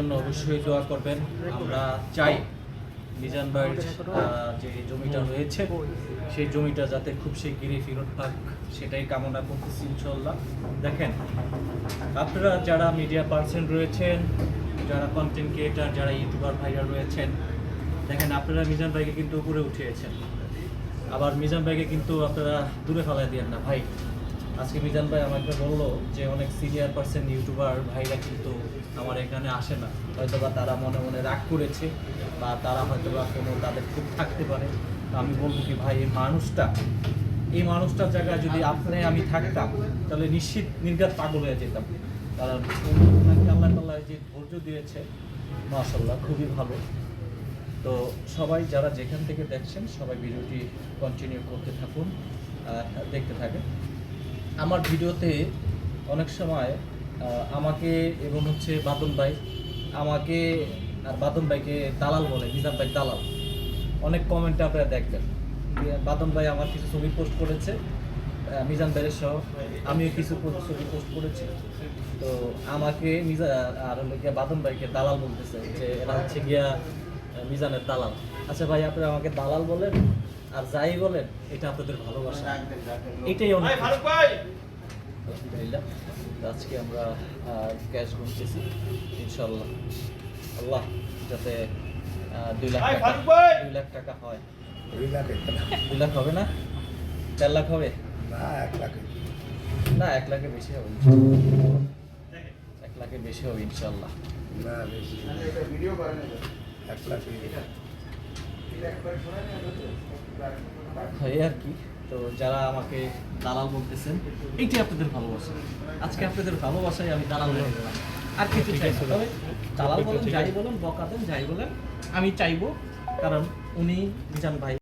জন্য অবশ্যই দোয়া করবেন। আমরা চাই মিজান ভাইয়ের যে জমিটা রয়েছে সেই জমিটা যাতে খুব শিগগিরই ফেরত পাক, সেটাই কামনা করতেছি ইনশাল্লাহ। দেখেন, আপনারা যারা মিডিয়া পার্সন রয়েছেন, যারা কন্টেন্ট ক্রিয়েটার, যারা ইউটিউবার ভাইরা রয়েছেন, দেখেন আপনারা মিজান ভাইকে কিন্তু উপরে উঠিয়েছেন, আবার মিজান ভাইকে কিন্তু আপনারা দূরে ফেলাই দিয়েন না ভাই। আজকে মিজান ভাই আমাকে বললো যে অনেক সিনিয়র পার্সন ইউটিউবার ভাইরা কিন্তু আমার এখানে আসে না, হয়তোবা তারা মনে মনে রাগ করেছে বা তারা হয়তোবা কোনো তাদের খুব থাকতে পারে। তো আমি বলবো কি ভাই, এই মানুষটার জায়গায় যদি আমি থাকতাম তাহলে নিশ্চিত নির্ঘাত পাগল হয়ে যেতাম। কারণ আল্লাহ তাআলা যে ধৈর্য দিয়েছে মাশাআল্লাহ খুবই ভালো। তো সবাই যারা যেখান থেকে দেখছেন সবাই ভিডিওটি কন্টিনিউ করতে থাকুন, দেখতে থাকেন। আমার ভিডিওতে অনেক সময় আমাকে এবং বাদন ভাই আমাকে আর বাদন ভাইকে দালাল বলে, মিজান ভাই দালাল। অনেক কমেন্টে আপনারা দেখবেন, বাদন ভাই আমার কিছু ছবি পোস্ট করেছে মিজান ভাইয়ের সহ, আমিও কিছু ছবি পোস্ট করেছি। তো আমাকে আর বাদন ভাইকে দালাল বলতেছে যে এরা গিয়া মিজানের দালাল। আচ্ছা ভাই, আপনারা আমাকে দালাল বলেন আর যাই বলেন, এটা আপনাদের ভালোবাসা, এটাই অনেক। আলহামদুলিল্লাহ, আজকে আমরা ক্যাশ গুনতেছি ইনশাল্লাহ। আল্লাহ যাতে 2 লাখ টাকা হয়। 2 লাখ হবে না? 4 লাখ হবে না? 1 লাখের বেশি হবে, 1 লাখের বেশি হবে ইনশাল্লাহ। হয় আর কি। তো যারা আমাকে দালাল বলতেছেন, এইটাই আপনাদের ভালোবাসা। আজকে আপনাদের ভালোবাসায় আমি দালাল হয়ে গেলাম, আর কিছু চাই না। তবে দালাল বলেন, যাই বলেন, বকা দেন, যাই বলেন, আমি চাইবো, কারণ উনি মিজান ভাই